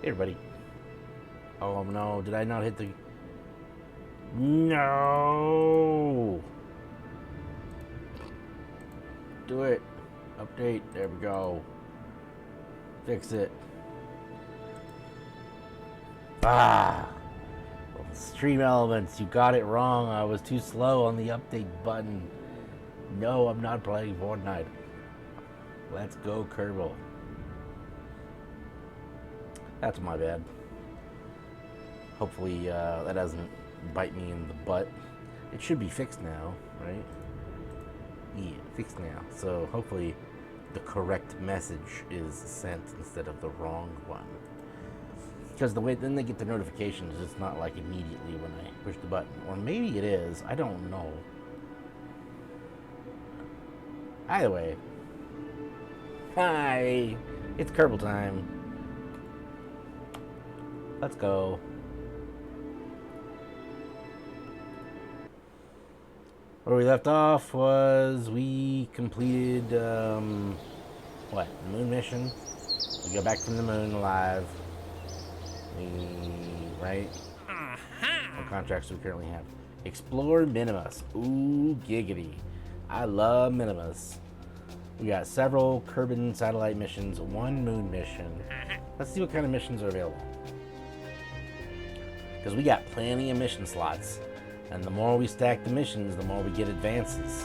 Hey everybody. Oh no, did I not hit the... No! Do it. Update. There we go. Fix it. Ah! Stream Elements, you got it wrong. I was too slow on the update button. No, I'm not playing Fortnite. Let's go, Kerbal. That's my bad. Hopefully that doesn't bite me in the butt. It should be fixed now, right? Yeah, fixed now. So hopefully the correct message is sent instead of the wrong one. Because the way then they get the notifications, it's not like immediately when I push the button. Or maybe it is. I don't know. Either way. Hi! It's Kerbal time. Let's go. Where we left off was we completed, what? The moon mission. We got back from the moon alive. Right? What contracts do we currently have? Explore Minimus. Ooh, giggity. I love Minimus. We got several Kerbin satellite missions, one moon mission. Let's see what kind of missions are available. Because we got plenty of mission slots. And the more we stack the missions, the more we get advances.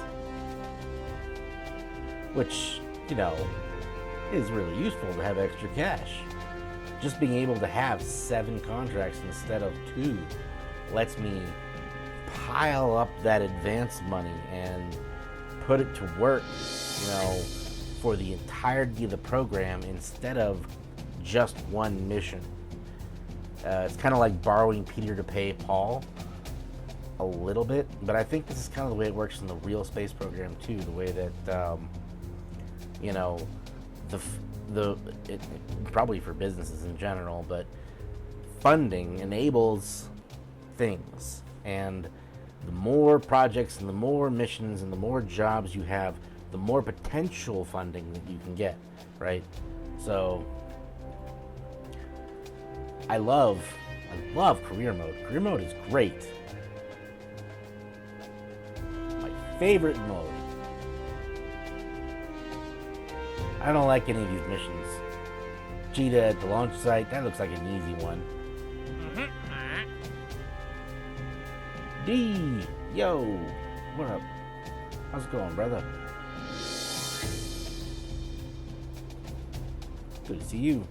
Which, you know, is really useful to have extra cash. Just being able to have 7 contracts instead of 2 lets me pile up that advance money and put it to work, you know, for the entirety of the program instead of just one mission. It's kind of like borrowing Peter to pay Paul a little bit, but I think this is kind of the way it works in the real space program too. The way that you know, probably for businesses in general, but funding enables things, and the more projects and the more missions and the more jobs you have, the more potential funding that you can get, right? So I love career mode. Career mode is great. My favorite mode. I don't like any of these missions. Cheetah at the launch site, that looks like an easy one. D, yo, what up? How's it going, brother? Good to see you.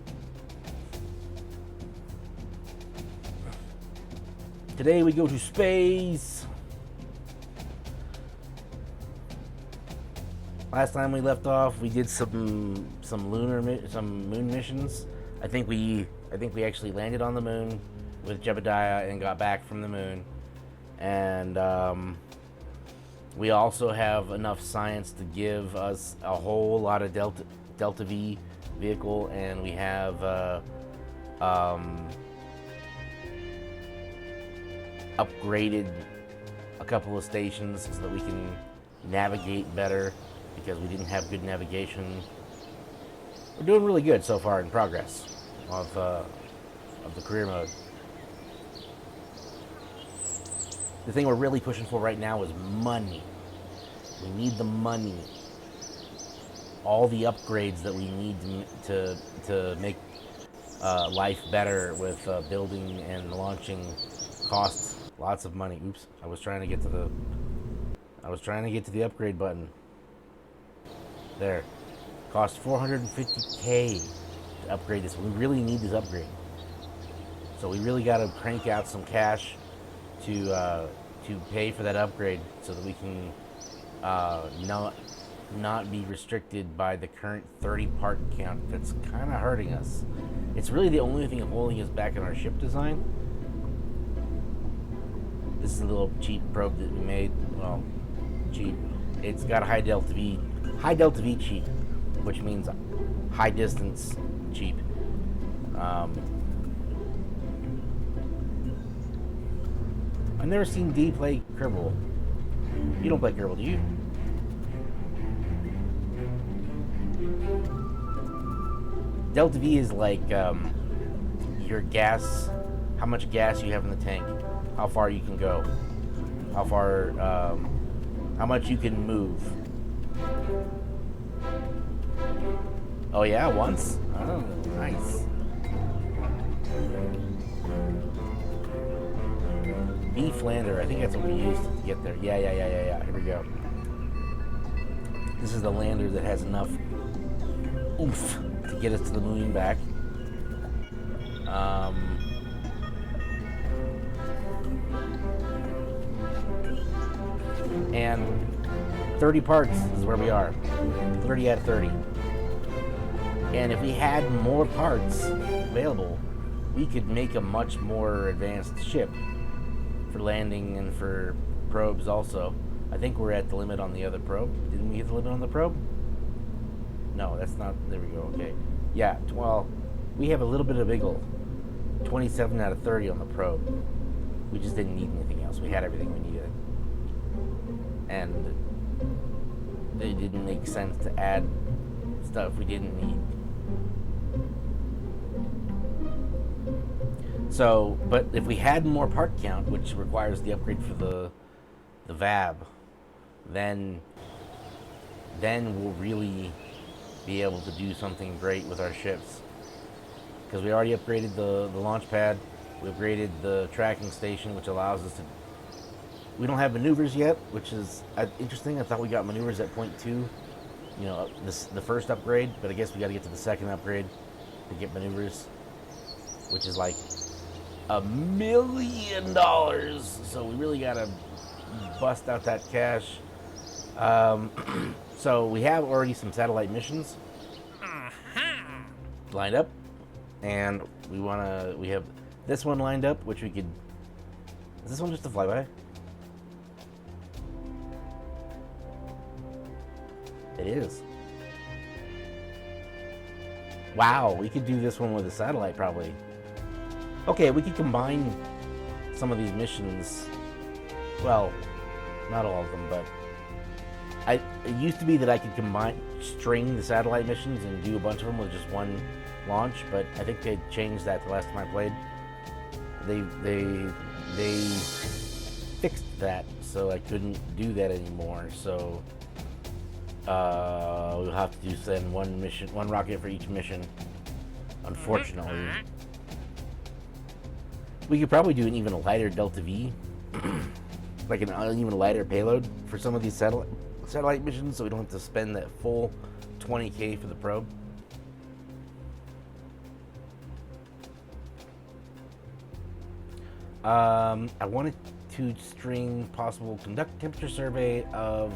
Today we go to space. Last time we left off, we did some moon missions. I think we actually landed on the moon with Jebediah and got back from the moon. And we also have enough science to give us a whole lot of Delta V vehicle, and we have upgraded a couple of stations so that we can navigate better, because we didn't have good navigation. We're doing really good so far in progress of the career mode. The thing we're really pushing for right now is money. We need the money. All the upgrades that we need to make life better with building and launching costs lots of money. Oops, I was trying to get to the upgrade button. There. Cost 450K to upgrade this. We really need this upgrade. So we really got to crank out some cash to pay for that upgrade so that we can not be restricted by the current 30 part count that's kind of hurting us. It's really the only thing holding us back in our ship design. This is a little cheap probe that we made. Well, cheap. It's got a high delta V cheap, which means high distance cheap. I've never seen D play Kerbal. You don't play Kerbal, do you? Delta V is like your gas, how much gas you have in the tank, how far you can go, how far, how much you can move. Oh yeah, once? Oh, nice. Beef lander, I think that's what we used to get there. Yeah. Here we go. This is the lander that has enough oomph to get us to the moon and back. And 30 parts is where we are. 30 out of 30. And if we had more parts available, we could make a much more advanced ship for landing and for probes also. I think we're at the limit on the other probe. Didn't we hit the limit on the probe? No, that's not. There we go. Okay. Yeah, well, we have a little bit of wiggle. 27 out of 30 on the probe. We just didn't need anything else. We had everything we needed. And it didn't make sense to add stuff we didn't need. So, but if we had more part count, which requires the upgrade for the VAB, then we'll really be able to do something great with our ships. Because we already upgraded the launch pad, we upgraded the tracking station, which allows us to. We don't have maneuvers yet, which is interesting. I thought we got maneuvers at point 2, you know, the first upgrade, but I guess we got to get to the second upgrade to get maneuvers, which is like $1 million. So we really got to bust out that cash. So we have already some satellite missions lined up, and we have this one lined up, which we could. Is this one just a flyby? It is. Wow, we could do this one with a satellite probably. Okay, we could combine some of these missions. Well, not all of them, but it used to be that I could string the satellite missions and do a bunch of them with just one launch, but I think they changed that the last time I played. They fixed that, so I couldn't do that anymore. So we'll have to send one rocket for each mission, unfortunately. We could probably do an even lighter Delta V, like an even lighter payload for some of these satellite missions, so we don't have to spend that full $20K for the probe. I wanted to string possible conduct temperature survey of.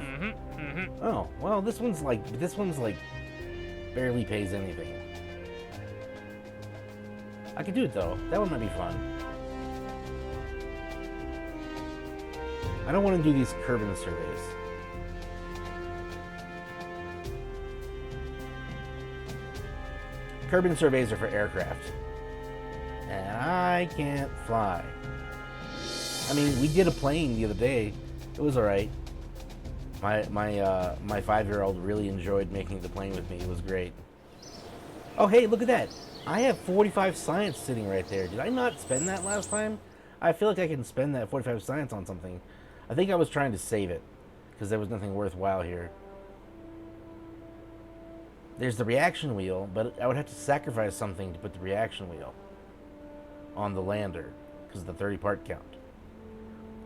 Oh well, this one's like barely pays anything. I could do it though. That one might be fun. I don't want to do these Kerbin surveys. Kerbin surveys are for aircraft, and I can't fly. I mean, we did a plane the other day. It was all right. My 5-year-old really enjoyed making the plane with me. It was great. Oh, hey, look at that. I have 45 science sitting right there. Did I not spend that last time? I feel like I can spend that 45 science on something. I think I was trying to save it because there was nothing worthwhile here. There's the reaction wheel, but I would have to sacrifice something to put the reaction wheel on the lander because of the 30 part count.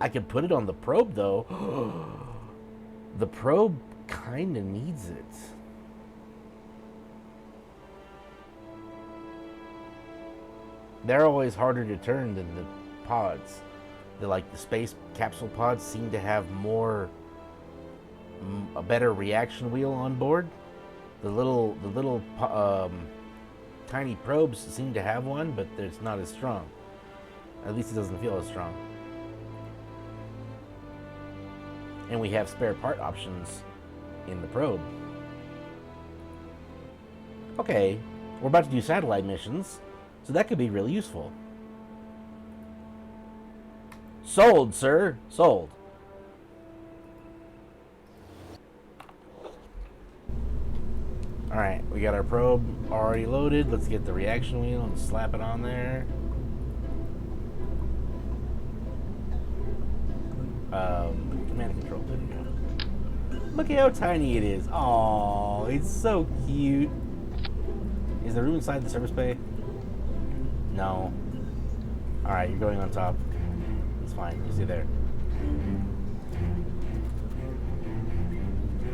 I could put it on the probe though. The probe kind of needs it. They're always harder to turn than the pods. The space capsule pods seem to have a better reaction wheel on board. The little tiny probes seem to have one, but it's not as strong. At least it doesn't feel as strong. And we have spare part options in the probe. Okay, we're about to do satellite missions, so that could be really useful. Sold, sir. Sold. Alright, we got our probe already loaded. Let's get the reaction wheel and slap it on there. command and control. There we go. Look at how tiny it is. Oh, it's so cute. Is there room inside the service bay? No. Alright, you're going on top. It's fine. You stay there.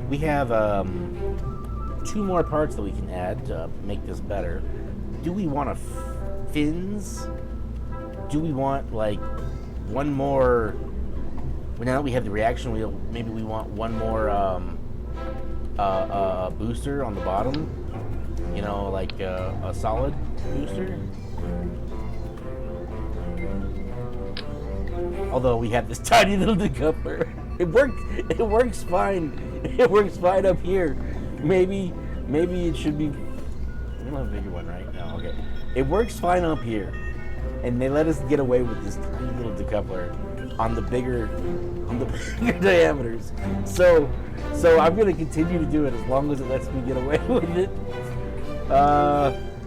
We have 2 more parts that we can add to make this better. Do we want fins? Do we want like one more? Well, now that we have the reaction wheel, maybe we want one more booster on the bottom. You know, like a solid booster. Although we have this tiny little decoupler, it works fine. It works fine up here. Maybe it should be. We don't have a bigger one, right? No, okay. It works fine up here, and they let us get away with this tiny little decoupler on the bigger diameters. So I'm gonna continue to do it as long as it lets me get away with it.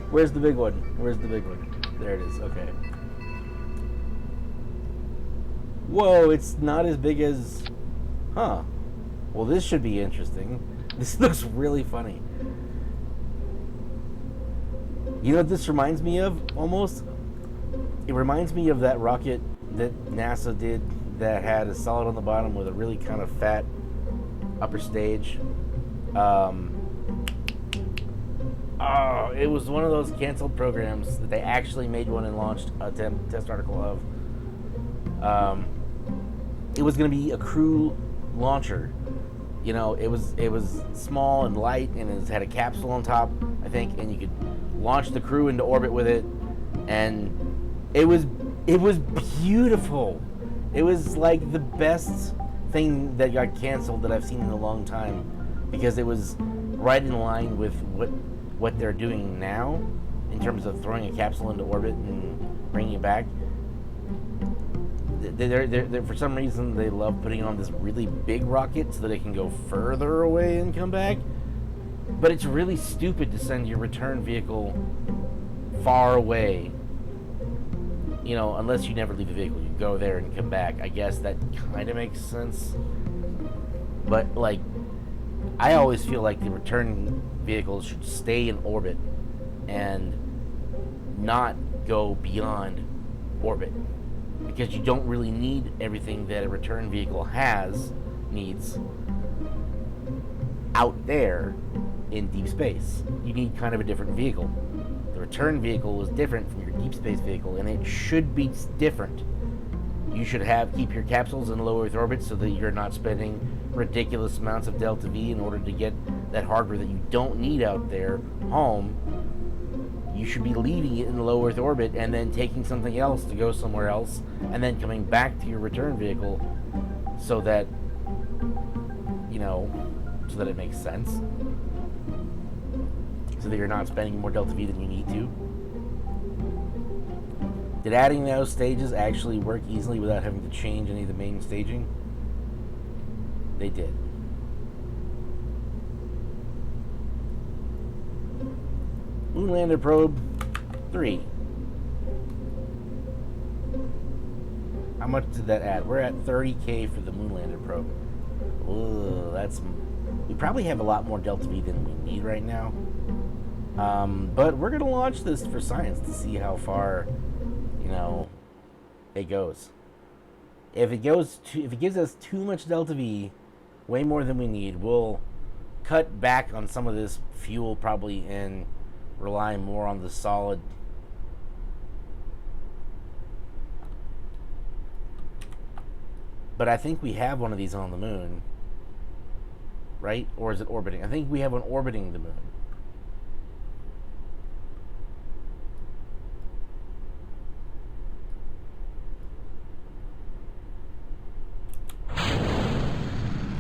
Where's the big one? Where's the big one? There it is. Okay. Whoa, it's not as big as... Huh. Well, this should be interesting. This looks really funny. You know what this reminds me of, almost? It reminds me of that rocket that NASA did that had a solid on the bottom with a really kind of fat upper stage. It was one of those canceled programs that they actually made one and launched a test article of. It was going to be a crew launcher. You know, it was small and light, and it had a capsule on top, I think, and you could launch the crew into orbit with it, and it was beautiful. It was like the best thing that got canceled that I've seen in a long time, because it was right in line with what they're doing now in terms of throwing a capsule into orbit and bringing it back. They're, for some reason, they love putting on this really big rocket so that it can go further away and come back. But it's really stupid to send your return vehicle far away. You know, unless you never leave the vehicle. You go there and come back. I guess that kind of makes sense. But, like, I always feel like the return vehicles should stay in orbit and not go beyond orbit. Because you don't really need everything that a return vehicle needs out there in deep space. You need kind of a different vehicle. The return vehicle is different from your deep space vehicle, and it should be different. You should keep your capsules in low Earth orbit so that you're not spending ridiculous amounts of delta V in order to get that hardware that you don't need out there home. You should be leaving it in low Earth orbit and then taking something else to go somewhere else, and then coming back to your return vehicle so that, you know, so that it makes sense. So that you're not spending more delta V than you need to. Did adding those stages actually work easily without having to change any of the main staging? They did. Moonlander Probe 3. How much did that add? We're at 30K for the Moonlander Probe. Ooh, we probably have a lot more delta V than we need right now. But we're gonna launch this for science to see how far, you know, it goes. If it gives us too much delta V, way more than we need, we'll cut back on some of this fuel probably and rely more on the solid. But I think we have one of these on the moon, right? Or is it orbiting? I think we have one orbiting the moon.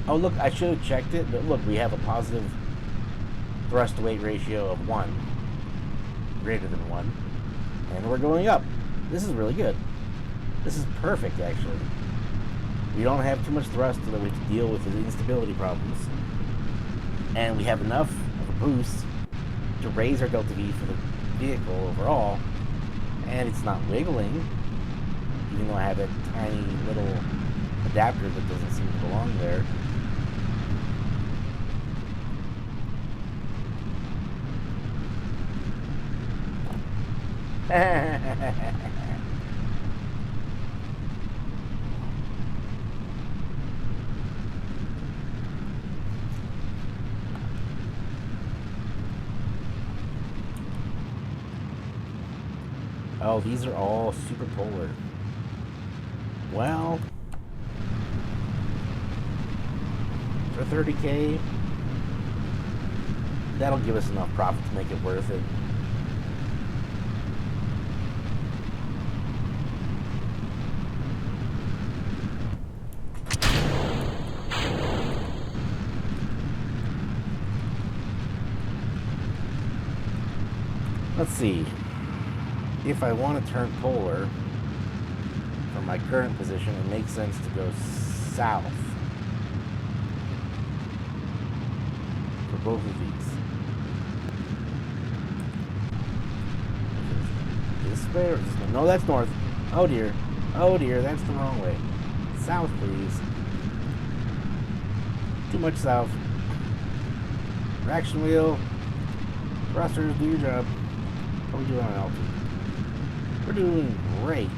Oh, look, I should have checked it, but look, we have a positive thrust to weight ratio of 1, greater than 1, and we're going up. This is really good. This is perfect, actually. We don't have too much thrust so that we have to deal with the instability problems, and we have enough of a boost to raise our delta V for the vehicle overall, and it's not wiggling, even though I have a tiny little adapter that doesn't seem to belong there. Oh, these are all super polar. Well, for 30K, that'll give us enough profit to make it worth it. Let's see. If I want to turn polar from my current position, it makes sense to go south for both of these. This way or this way? No, that's north. Oh dear. Oh dear, that's the wrong way. South, please. Too much south. Traction wheel. Thrusters, do your job. How are we doing on altitude? We're doing great.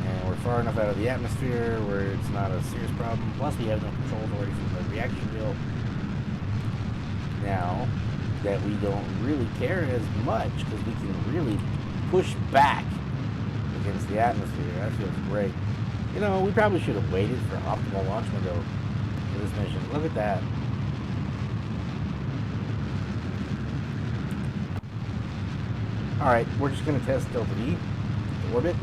And we're far enough out of the atmosphere where it's not a serious problem. Plus we have no control authority from the reaction wheel. Now that we don't really care as much because we can really push back against the atmosphere. That feels great. You know, we probably should have waited for optimal launch window for this mission. Look at that. Alright, we're just going to test Delta V, the orbit,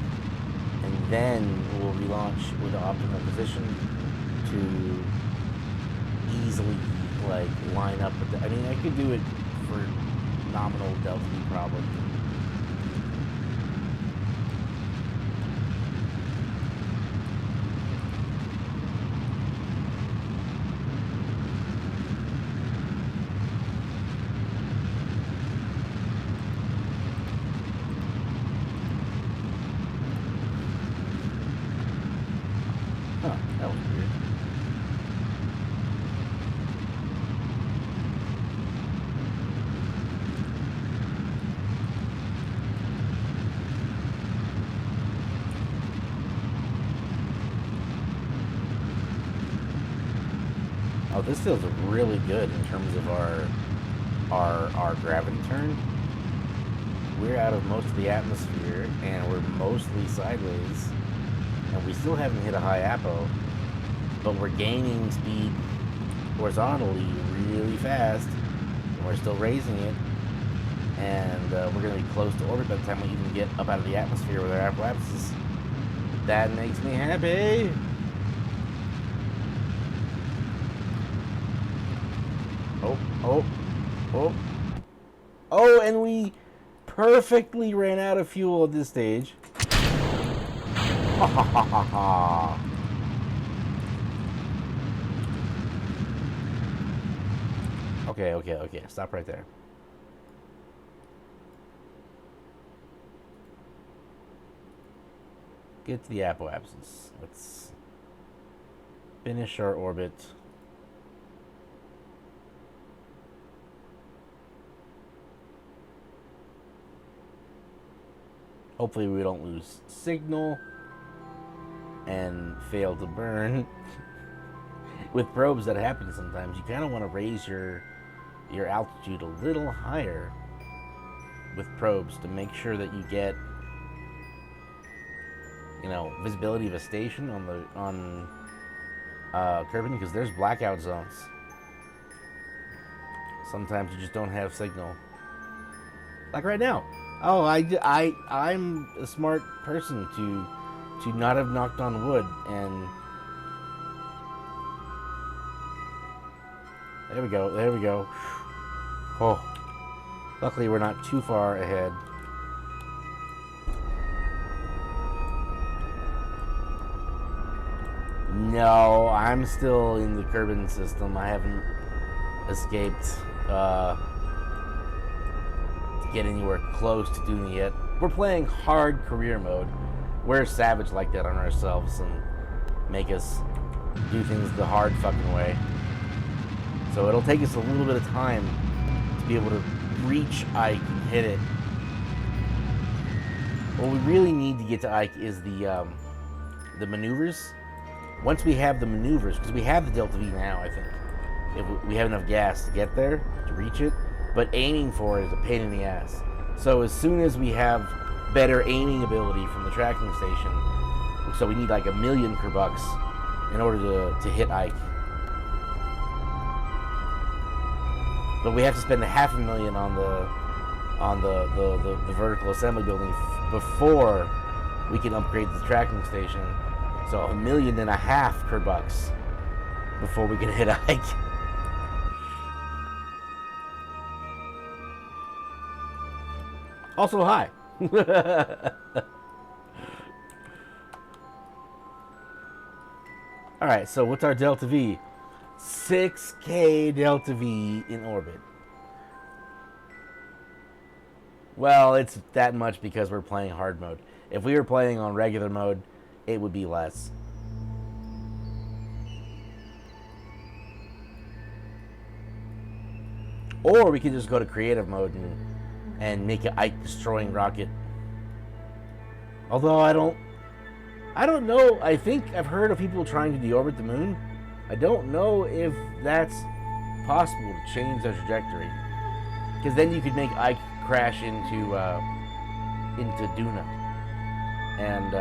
and then we'll relaunch with the optimal position to easily, like, line up with the... I mean, I could do it for nominal Delta V probably. That was weird. Oh, this feels really good in terms of our gravity turn. We're out of most of the atmosphere and we're mostly sideways. And we still haven't hit a high apo, but we're gaining speed horizontally really fast, and we're still raising it, and we're going to be close to orbit by the time we even get up out of the atmosphere with our apoapsis. That makes me happy! Oh, and we perfectly ran out of fuel at this stage. Ha ha ha ha ha. Okay. Stop right there. Get to the apoapsis. Let's finish our orbit. Hopefully we don't lose signal and fail to burn. With probes, that happens sometimes. You kind of want to raise your altitude a little higher with probes to make sure that you get, you know, visibility of a station on Kerbin, because there's blackout zones. Sometimes you just don't have signal. Like right now. Oh, I'm a smart person to not have knocked on wood, and there we go. Oh, luckily we're not too far ahead. No, I'm still in the Kerbin system. I haven't escaped to get anywhere close to doing it yet. We're playing hard career mode, we're savage like that on ourselves and make us do things the hard fucking way. So it'll take us a little bit of time to be able to reach Ike and hit it. What we really need to get to Ike is the maneuvers. Once we have the maneuvers, because we have the Delta V now, I think. If we have enough gas to get there, to reach it, but aiming for it is a pain in the ass. So as soon as we have better aiming ability from the tracking station, so we need like 1 million Kerbucks in order to hit Ike. But we have to spend $500,000 on the vertical assembly building before we can upgrade the tracking station. So 1.5 million Kerbucks before we can hit Ike. Also, hi. All right, so what's our Delta V? 6K Delta V in orbit. Well, it's that much because we're playing hard mode. If we were playing on regular mode, it would be less. Or we could just go to creative mode and make an Ike destroying rocket. Although I don't know. I think I've heard of people trying to deorbit the moon. I don't know if that's possible to change the trajectory. Because then you could make Ike crash into Duna. And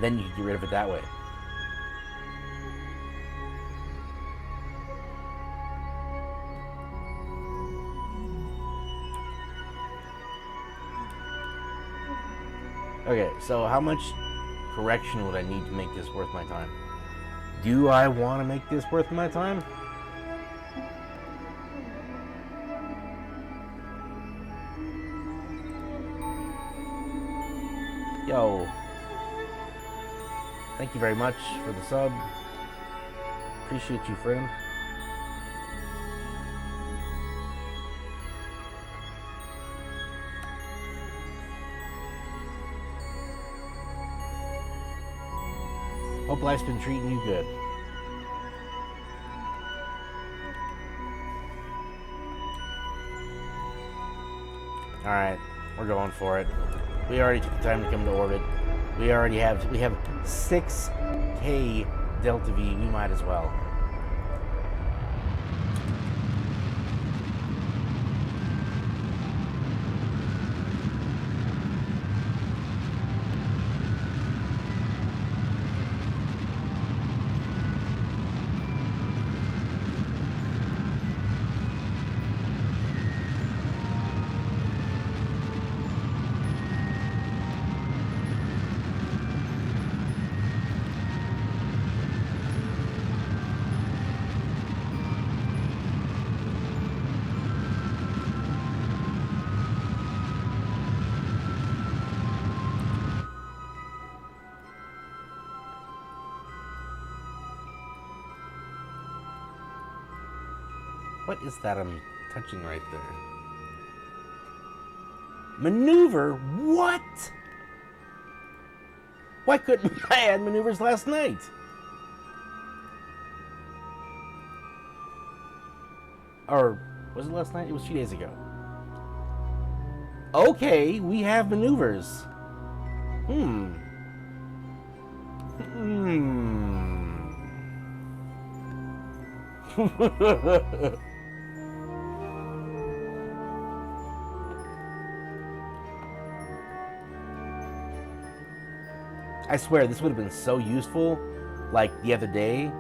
then you could get rid of it that way. Okay, so how much correction would I need to make this worth my time? Do I want to make this worth my time? Yo. Thank you very much for the sub. Appreciate you, friend. Hope life's been treating you good. Alright, we're going for it. We already took the time to come to orbit. We have 6K Delta V, we might as well. What is that I'm touching right there? Maneuver? What? Why couldn't I add maneuvers last night? Or was it last night? It was 2 days ago. Okay, we have maneuvers. I swear, this would have been so useful, like the other day,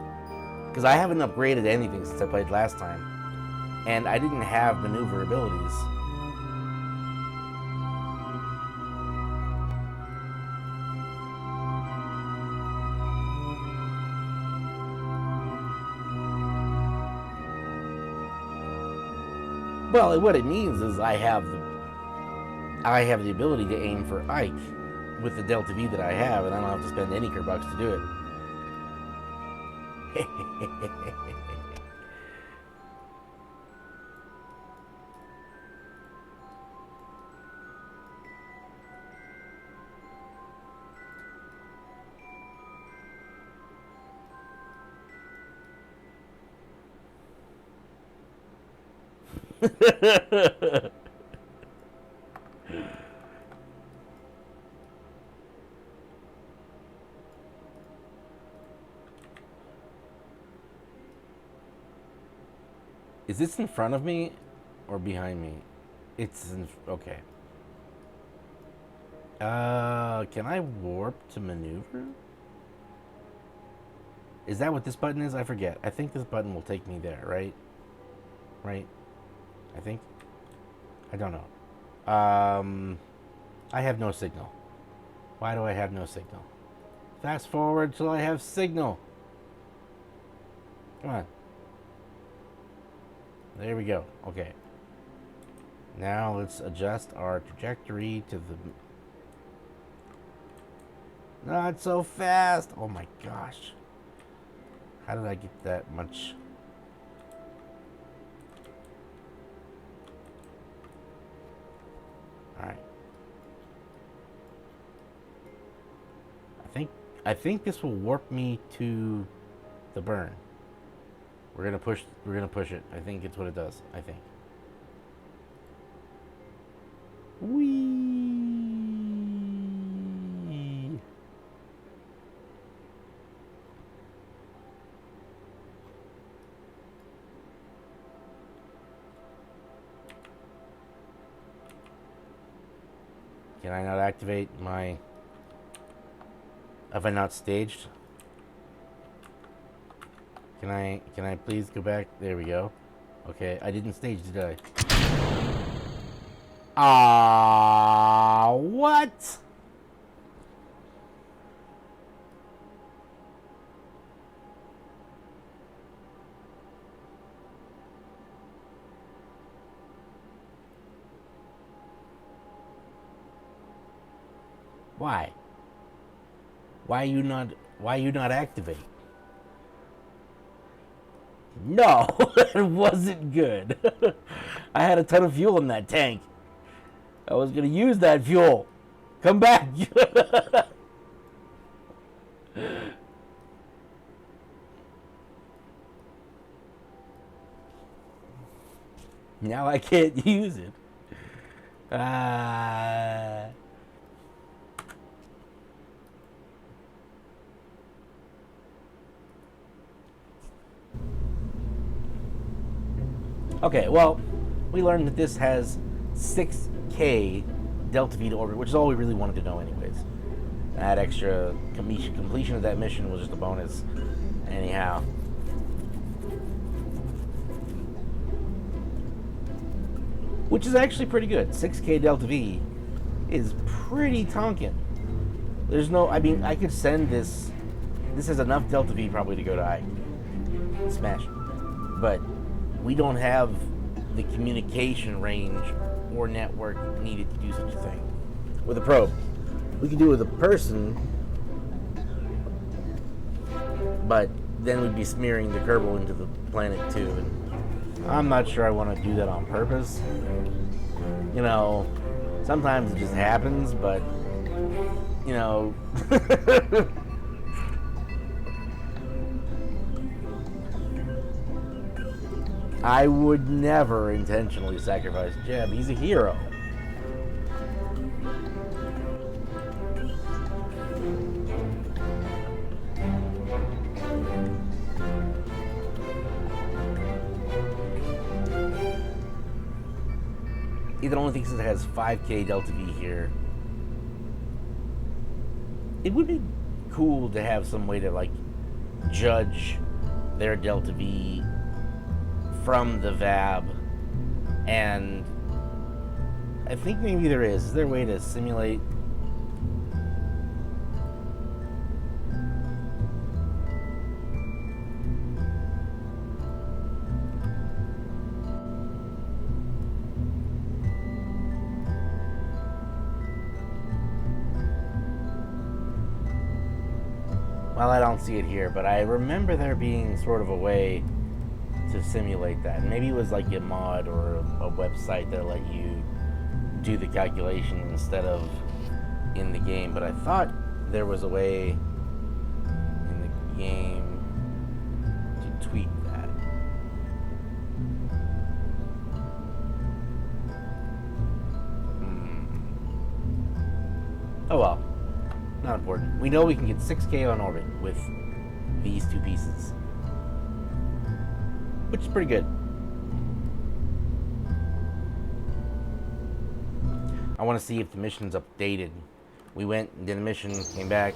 because I haven't upgraded anything since I played last time, and I didn't have maneuver abilities. Well, what it means is I have the ability to aim for Ike with the Delta V that I have, and I don't have to spend any Kerbucks to do it. Is this in front of me or behind me? It's in, okay. Can I warp to maneuver? Is that what this button is? I forget. I think this button will take me there, right? Right? I think. I don't know. I have no signal. Why do I have no signal? Fast forward till I have signal. Come on. There we go. Okay. Now let's adjust our trajectory to the... Not so fast. Oh my gosh. How did I get that much? Alright. I think this will warp me to the burn. We're gonna push it. I think it's what it does. I think. Whee! Can I not activate my... Have I not staged? Can I please go back? There we go. Okay, I didn't stage, did I? Ah, what? Why? Why you not activate? No, it wasn't good. I had a ton of fuel in that tank. I was gonna use that fuel. Come back. Now I can't use it. Okay, well, we learned that this has 6K Delta V to orbit, which is all we really wanted to know anyways. That extra completion of that mission was just a bonus. Anyhow. Which is actually pretty good. 6K Delta V is pretty tonkin'. There's no, I mean, I could send this. This has enough Delta V probably to go to Ike. Smash. But we don't have the communication range or network needed to do such a thing with a probe. We can do it with a person, but then we'd be smearing the Kerbal into the planet too. And I'm not sure I want to do that on purpose. You know, sometimes it just happens, but you know. I would never intentionally sacrifice Jeb. He's a hero. It only thinks it has 5K Delta V here. It would be cool to have some way to like judge their Delta V from the VAB, and I think maybe there is. Is there a way to simulate? Well, I don't see it here, but I remember there being sort of a way to simulate that. Maybe it was like a mod or a website that let you do the calculation instead of in the game, but I thought there was a way in the game to tweak that. Oh well. Not important. We know we can get 6K on orbit with these two pieces. Which is pretty good. I want to see if the mission's updated. We went and did a mission, came back.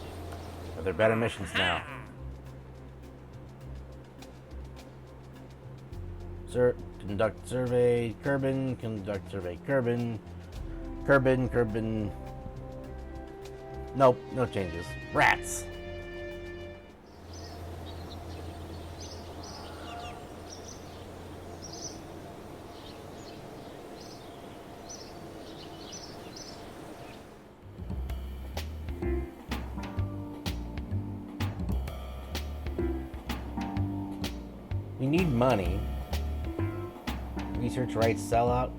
But they're better missions now. Sir, conduct survey, Kerbin, conduct survey, Kerbin. Kerbin. Nope, no changes. Rats. We need money. Research rights sellout.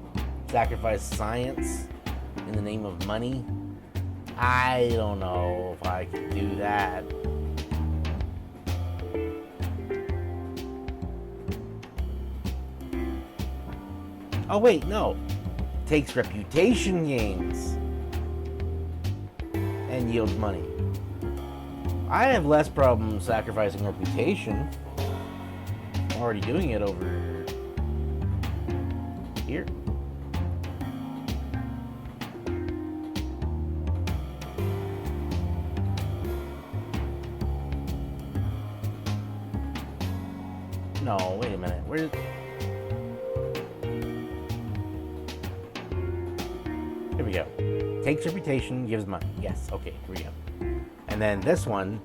Sacrifice science in the name of money. I don't know if I could do that. Oh wait, no. Takes reputation gains and yields money. I have less problem sacrificing reputation. I'm already doing it over here. No, wait a minute. Where's... Here we go. Takes reputation, gives money. Yes, okay, here we go. And then this one...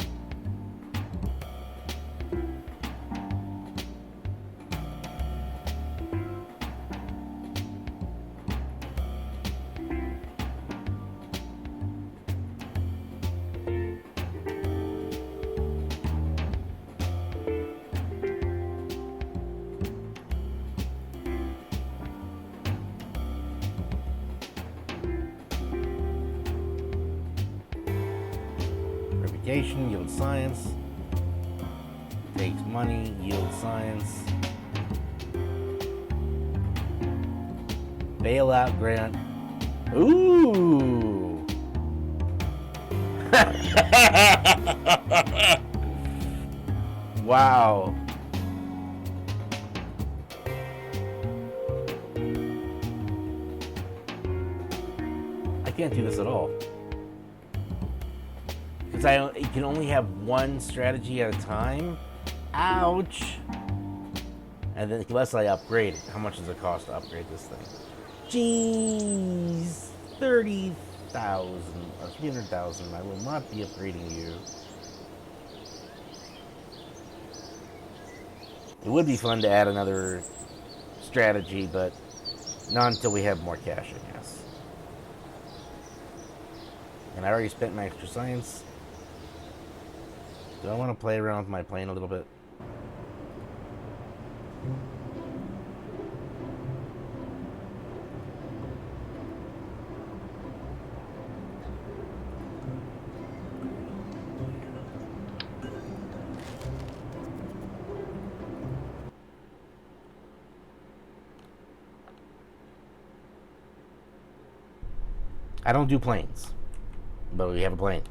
yields science. Takes money, yields science. Bailout grant. Ooh. Wow. I can't do this at all. Because you can only have one strategy at a time. Ouch! And then unless I upgrade it. How much does it cost to upgrade this thing? Jeez! 30,000 or 300,000. I will not be upgrading you. It would be fun to add another strategy, but not until we have more cash, I guess. And I already spent my extra science. Do I want to play around with my plane a little bit? I don't do planes, but we have a plane.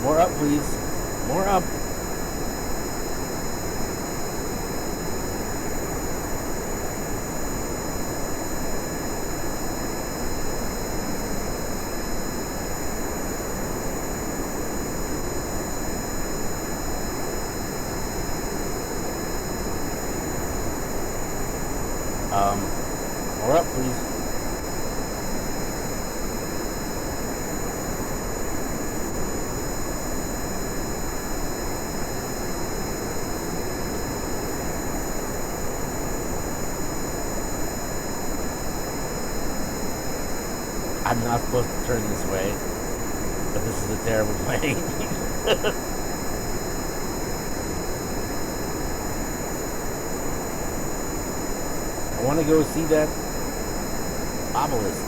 More up, please. More up. More up, please. I'm not supposed to turn this way, but this is a terrible plane. I want to go see that obelisk.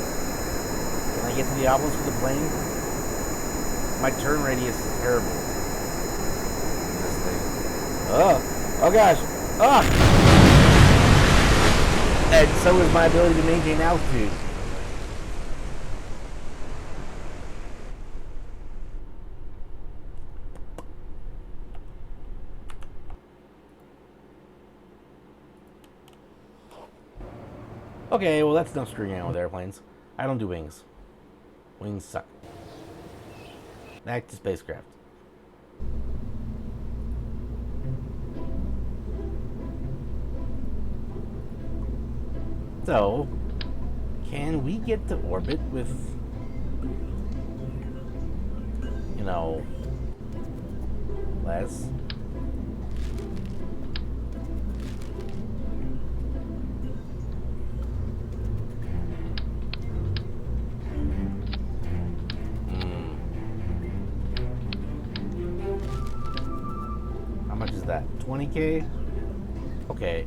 Can I get to the obelisk with the plane? My turn radius is terrible. This thing. Oh gosh. And so is my ability to maintain altitude. Okay, well that's no screwing around with airplanes. I don't do wings. Wings suck. Back to spacecraft. So, can we get to orbit with, you know, less? How much is that? 20K? Okay.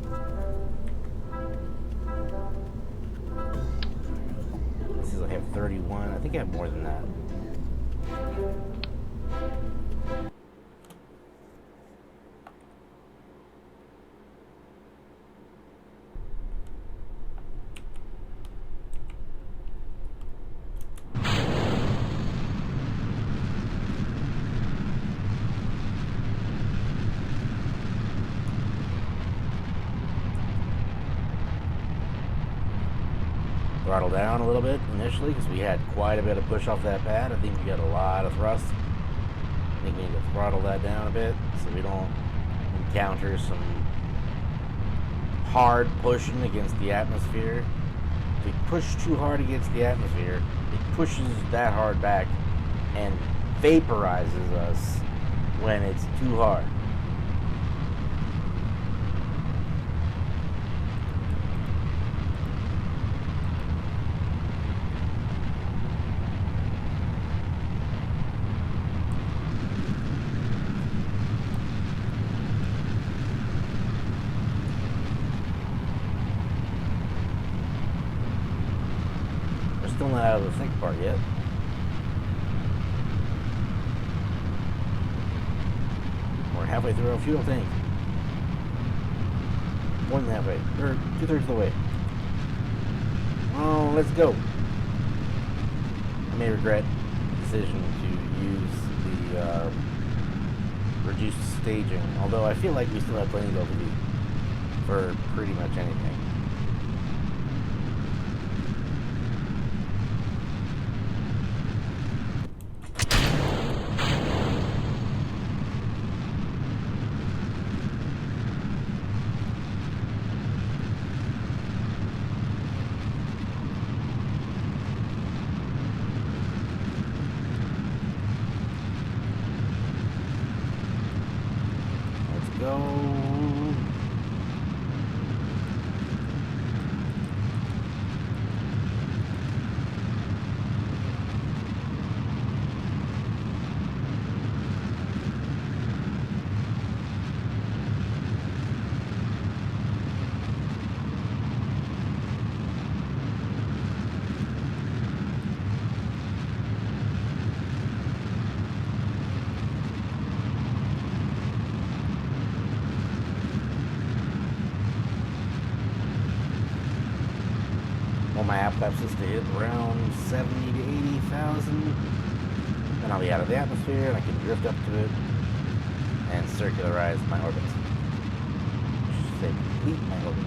This is, I have 31. I think I have more than that. Throttle down a little bit initially because we had quite a bit of push off that pad. I think we got a lot of thrust. I think we need to throttle that down a bit so we don't encounter some hard pushing against the atmosphere. If we push too hard against the atmosphere, it pushes that hard back and vaporizes us when it's too hard. Still not out of the thick part yet. We're halfway through our fuel tank. More than halfway. Or 2/3 of the way. Oh, let's go. I may regret the decision to use the reduced staging, although I feel like we still have plenty of LTV for pretty much anything. My apoapsis to hit around 70 to 80,000. Then I'll be out of the atmosphere and I can drift up to it and circularize my orbit. I should say complete my orbit.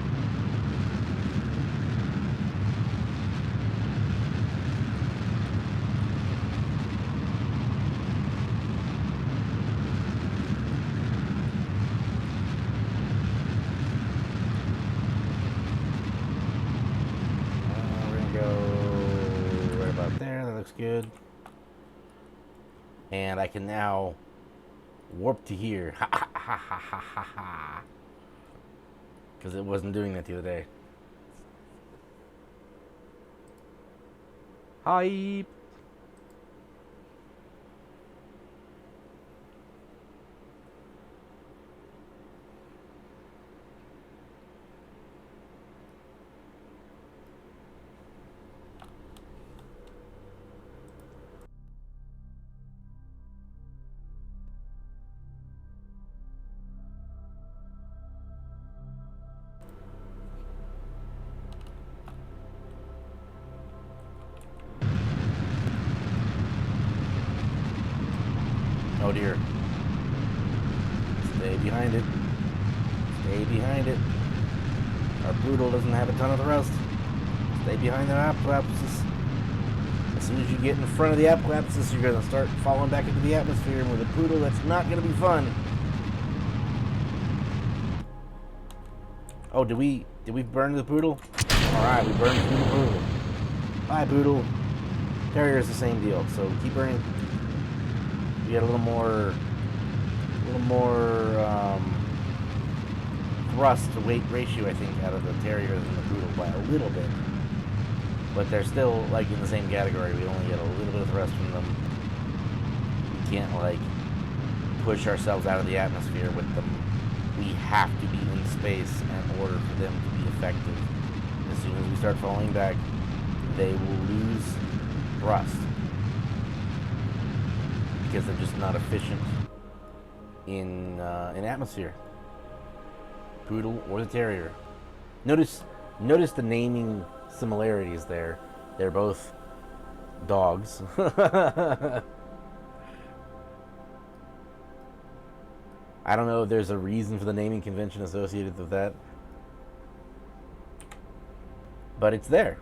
Looks good. And I can now warp to here. Ha ha ha ha ha ha ha. Because it wasn't doing that the other day. Hype. Oh dear. Stay behind it. Stay behind it. Our poodle doesn't have a ton of thrust. Stay behind the apoapsis. As soon as you get in front of the apoapsis, you're going to start falling back into the atmosphere. And with a poodle, that's not going to be fun. Oh, did we burn the poodle? Alright, we burned the poodle. Bye, poodle. Terrier is the same deal, so keep burning. You get a little more thrust to weight ratio, I think, out of the terrier than the poodle by a little bit. But they're still, like, in the same category. We only get a little bit of thrust from them. We can't, like, push ourselves out of the atmosphere with them. We have to be in space in order for them to be effective. As soon as we start falling back, they will lose thrust. Because they're just not efficient in atmosphere. Poodle or the terrier. Notice the naming similarities there. They're both dogs. I don't know if there's a reason for the naming convention associated with that, but it's there.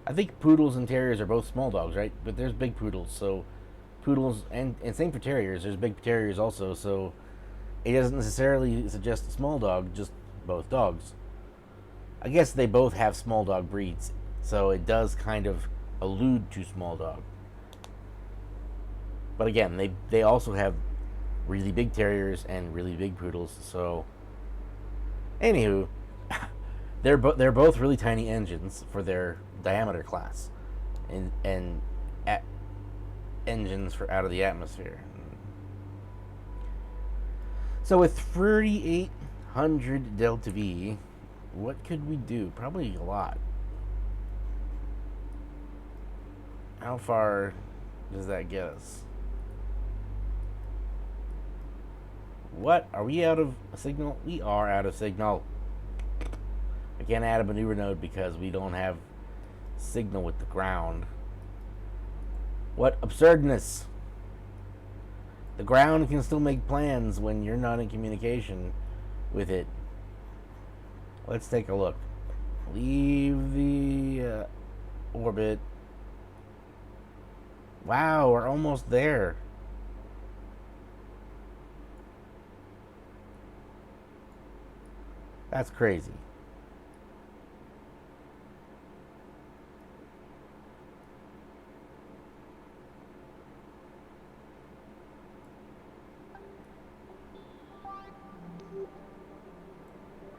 I think poodles and terriers are both small dogs, right? But there's big poodles, so poodles, and same for terriers, there's big terriers also, so it doesn't necessarily suggest a small dog, just both dogs. I guess they both have small dog breeds, so it does kind of allude to small dog. But again, they also have really big terriers and really big poodles, so anywho, they're both really tiny engines for their diameter class, and engines for out of the atmosphere. So with 3,800 delta V, what could we do? Probably a lot. How far does that get us? What? Are we out of a signal? We are out of signal. I can't add a maneuver node because we don't have signal with the ground. What absurdness! The ground can still make plans when you're not in communication with it. Let's take a look. Leave the orbit. Wow, we're almost there. That's crazy.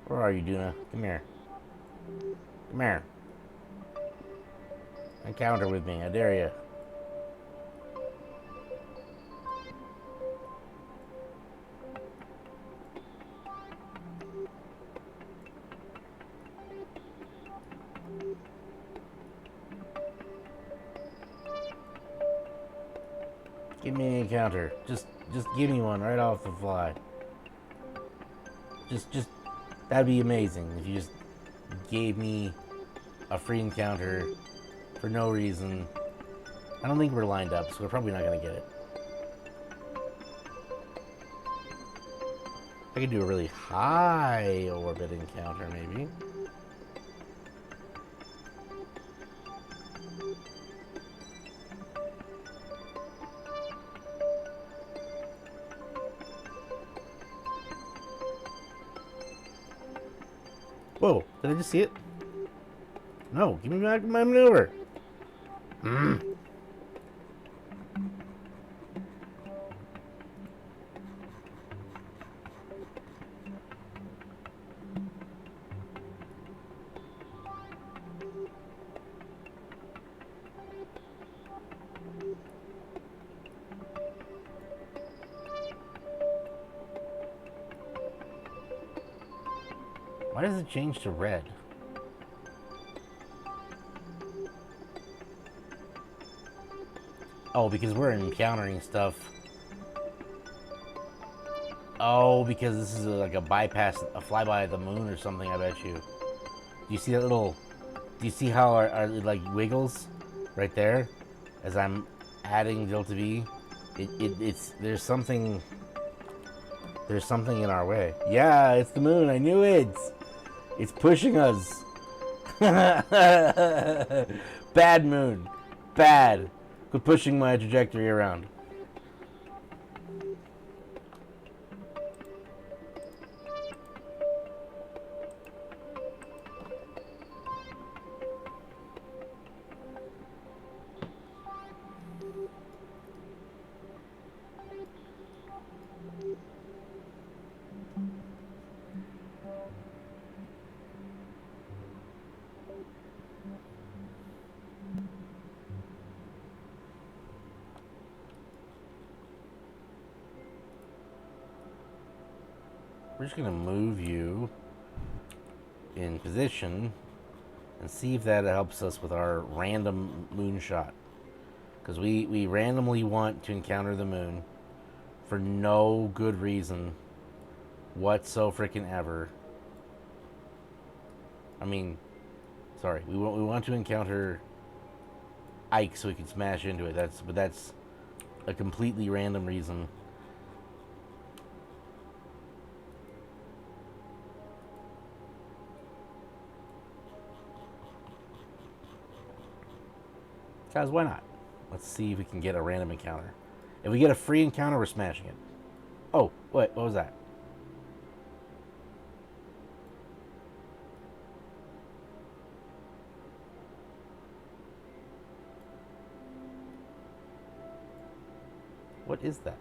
Where are you, Duna? Come here. Come here. Encounter with me, I dare you. Give me an encounter. Just give me one right off the fly. Just that'd be amazing if you just gave me a free encounter for no reason. I don't think we're lined up, so we're probably not gonna get it. I could do a really high orbit encounter, maybe. Whoa, did I just see it? No, give me back my maneuver. Why does it change to red? Oh, because we're encountering stuff. Oh, because this is like a bypass, a flyby of the moon or something, I bet you. Do you see that little Do you see how it like wiggles right there as I'm adding delta V? It's there's something in our way. Yeah, it's the moon. I knew it. It's pushing us. Bad moon. Bad. Quit pushing my trajectory around. We're just gonna move you in position and see if that helps us with our random moonshot. Because we randomly want to encounter the moon for no good reason whatso freaking ever. I mean, sorry, we want to encounter Ike so we can smash into it. That's a completely random reason. Guys, why not? Let's see if we can get a random encounter. If we get a free encounter, we're smashing it. Oh, what was that? What is that?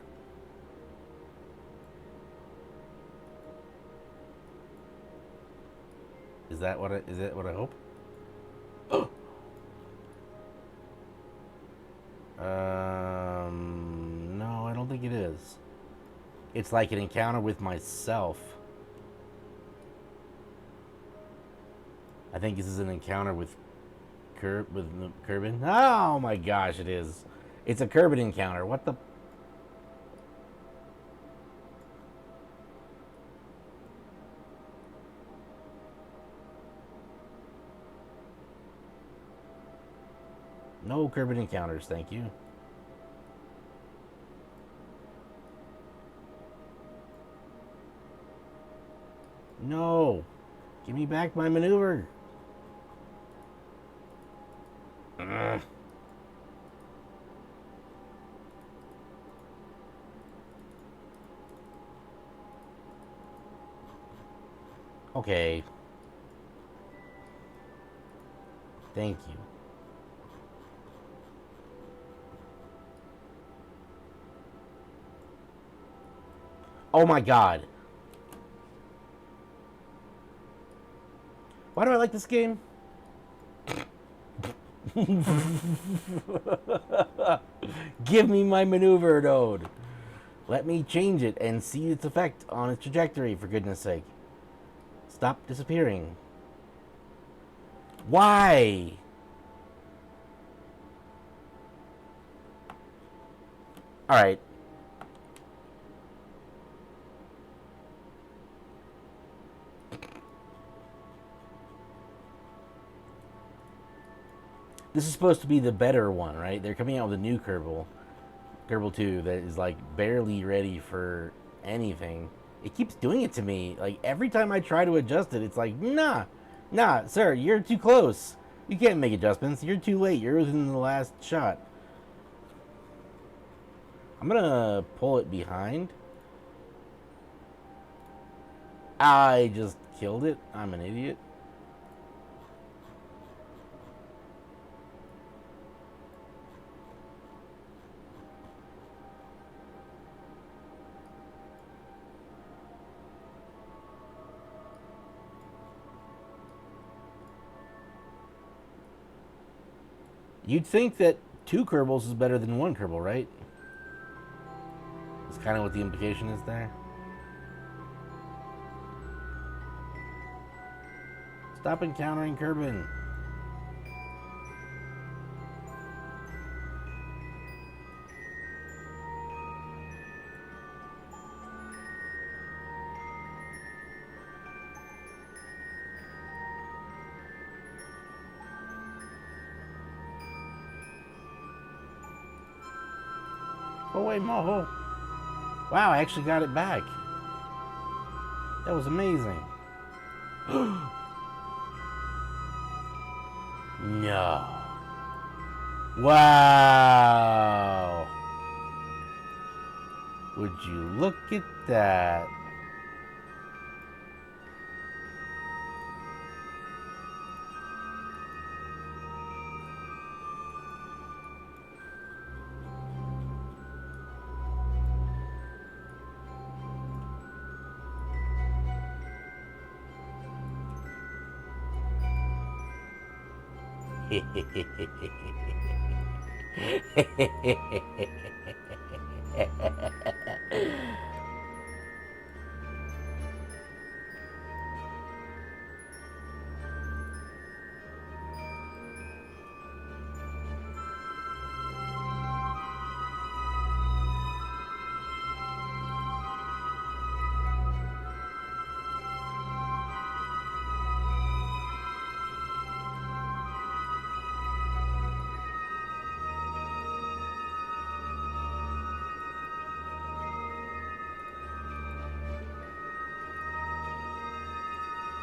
Is that what I hope? No, I don't think it is. It's like an encounter with myself. I think this is an encounter with Kerbin. Oh my gosh, it is. It's a Kerbin encounter. What the? No Kerbin encounters, thank you. No! Give me back my maneuver! Ugh. Okay. Thank you. Oh my god. Why do I like this game? Give me my maneuver node. Let me change it and see its effect on its trajectory, for goodness sake. Stop disappearing. Why? Alright. This is supposed to be the better one, right? They're coming out with a new Kerbal. Kerbal 2 that is like barely ready for anything. It keeps doing it to me. Like every time I try to adjust it, it's like, nah, sir, you're too close. You can't make adjustments. You're too late. You're within the last shot. I'm gonna pull it behind. I just killed it. I'm an idiot. You'd think that 2 Kerbals is better than 1 Kerbal, right? That's kind of what the implication is there. Stop encountering Kerbin. Go away, Moho. Wow, I actually got it back. That was amazing. No. Wow. Would you look at that?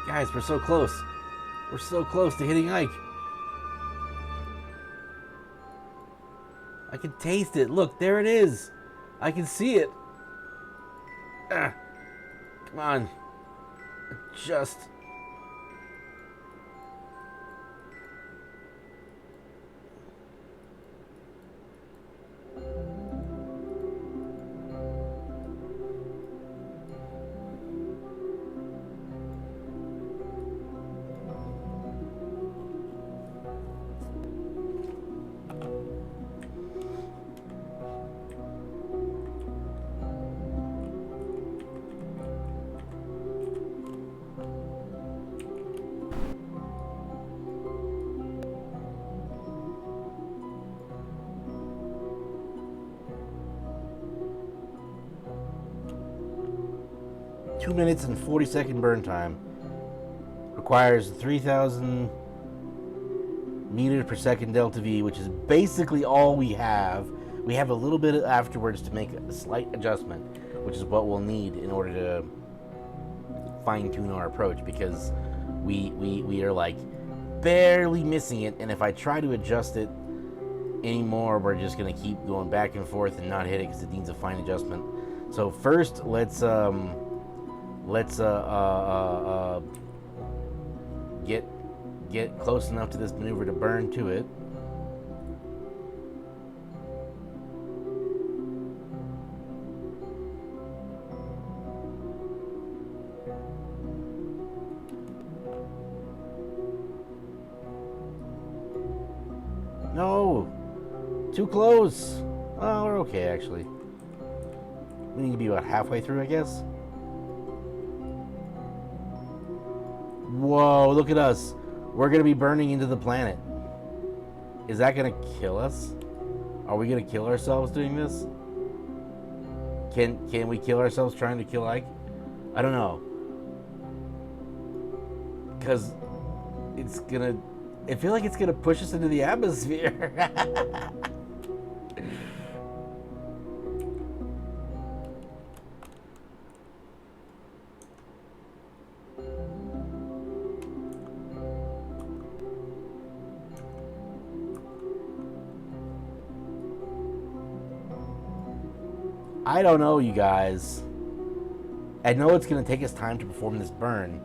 Guys, we're so close. We're so close to hitting Ike. I can taste it. Look, there it is. I can see it. Come on. Just. Two minutes and 40-second burn time. Requires 3,000 meters per second delta V, which is basically all we have. We have a little bit afterwards to make a slight adjustment, which is what we'll need in order to fine-tune our approach, because we are like barely missing it, and if I try to adjust it anymore, we're just gonna keep going back and forth and not hit it because it needs a fine adjustment. So first, let's get close enough to this maneuver to burn to it. No, too close. Oh, we're okay actually. We need to be about halfway through, I guess. Whoa, look at us. We're going to be burning into the planet. Is that going to kill us? Are we going to kill ourselves doing this? Can we kill ourselves trying to kill Ike? I don't know. Because it's going to... I feel like it's going to push us into the atmosphere. I don't know, you guys. I know it's going to take us time to perform this burn,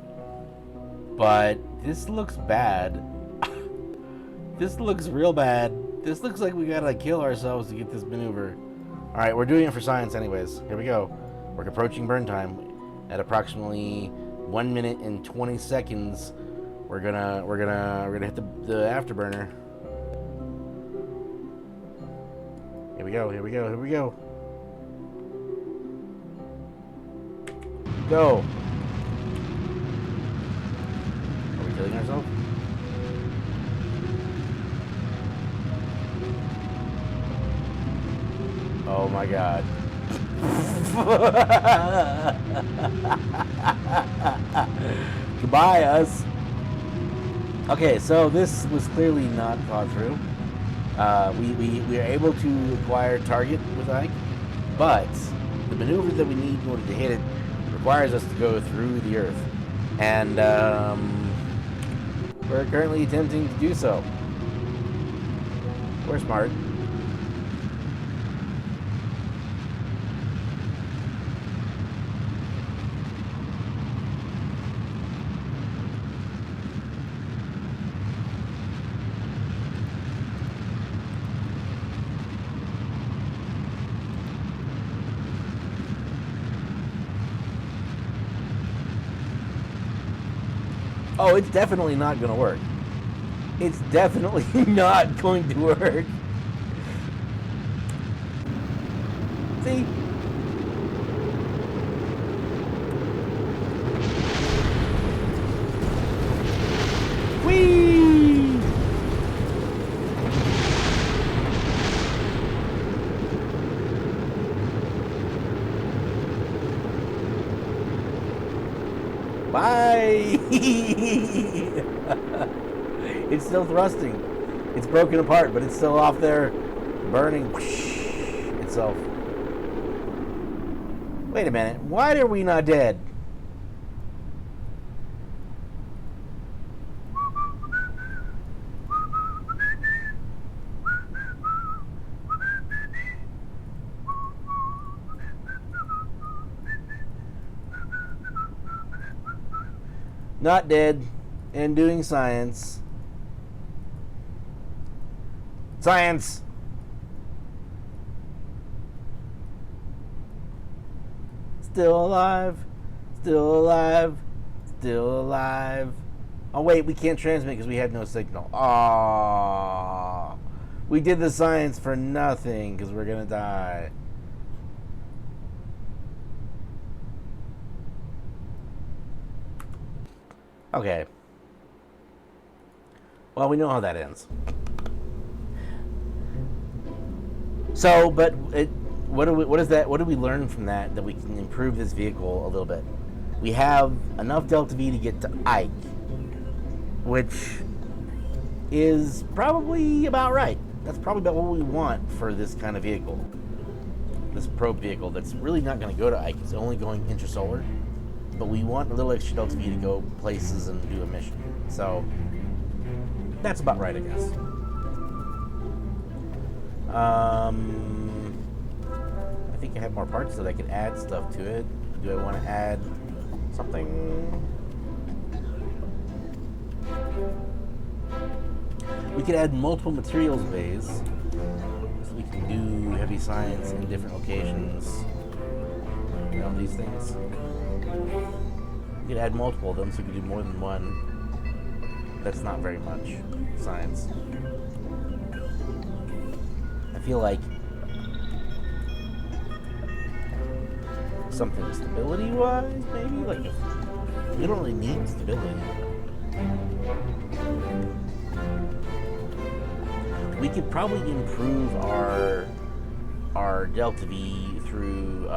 but this looks bad. This looks real bad. This looks like we gotta kill ourselves to get this maneuver. Alright, we're doing it for science anyways. Here we go. We're approaching burn time at approximately 1 minute and 20 seconds. We're gonna hit the afterburner. Here we go, here we go, here we go. Go. Are we killing ourselves? Oh my god. Goodbye, us. Okay, so this was clearly not thought through. We are able to acquire target with Ike. But the maneuver that we need in order to hit it requires us to go through the Earth. And we're currently attempting to do so. We're smart. Oh, it's definitely not going to work. It's definitely not going to work. See? Whee! Bye! It's still thrusting. It's broken apart, but it's still off there burning itself. Wait a minute. Why are we not dead? Not dead and doing science. Science! Still alive. Still alive. Still alive. Oh, wait, we can't transmit because we had no signal. Aww. We did the science for nothing because we're going to die. Okay. Well, we know how that ends. So, but what do we learn from that we can improve this vehicle a little bit? We have enough Delta V to get to Ike, which is probably about right. That's probably about what we want for this kind of vehicle. This probe vehicle that's really not going to go to Ike. It's only going intrasolar. But we want a little extra Delta V to go places and do a mission. So that's about right, I guess. I think I have more parts that I could add stuff to it. Do I want to add something? We could add multiple materials bays. So we can do heavy science in different locations. You know, these things. You could add multiple of them, so you could do more than one. That's not very much science. I feel like something stability-wise, maybe? Like, we don't really need stability. We could probably improve our Delta V through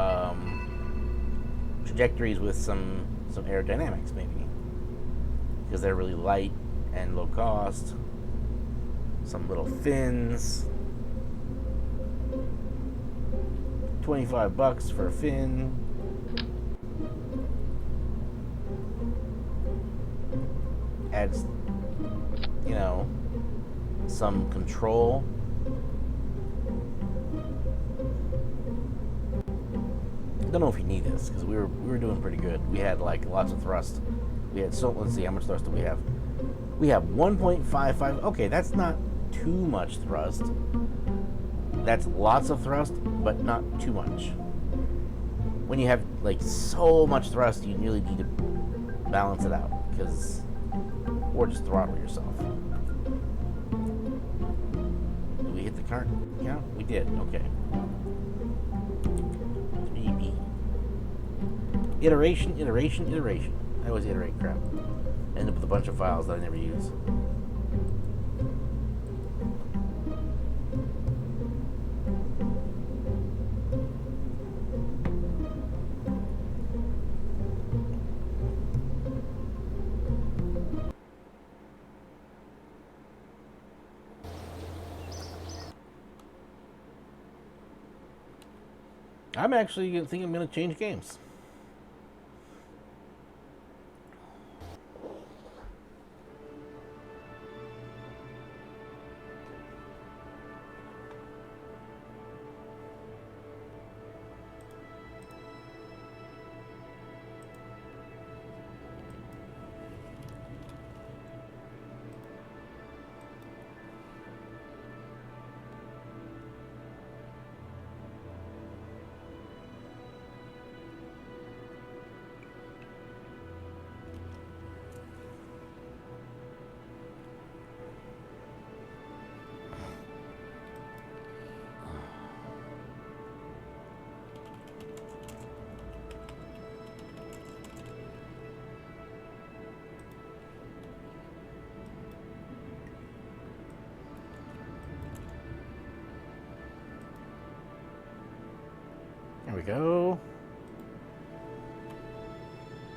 trajectories with some aerodynamics, maybe, because they're really light and low cost. Some little fins. $25 for a fin. Adds, you know, some control. I don't know if you need this because we were doing pretty good. We had like lots of thrust. We had let's see how much thrust do we have. We have 1.55. Okay, that's not too much thrust. That's lots of thrust, but not too much. When you have like so much thrust, you really need to balance it out or just throttle yourself. Did we hit the current? Yeah, we did. Okay. 3B. Iteration. I always iterate crap. I end up with a bunch of files that I never use. I'm actually thinking I'm going to change games. There we go.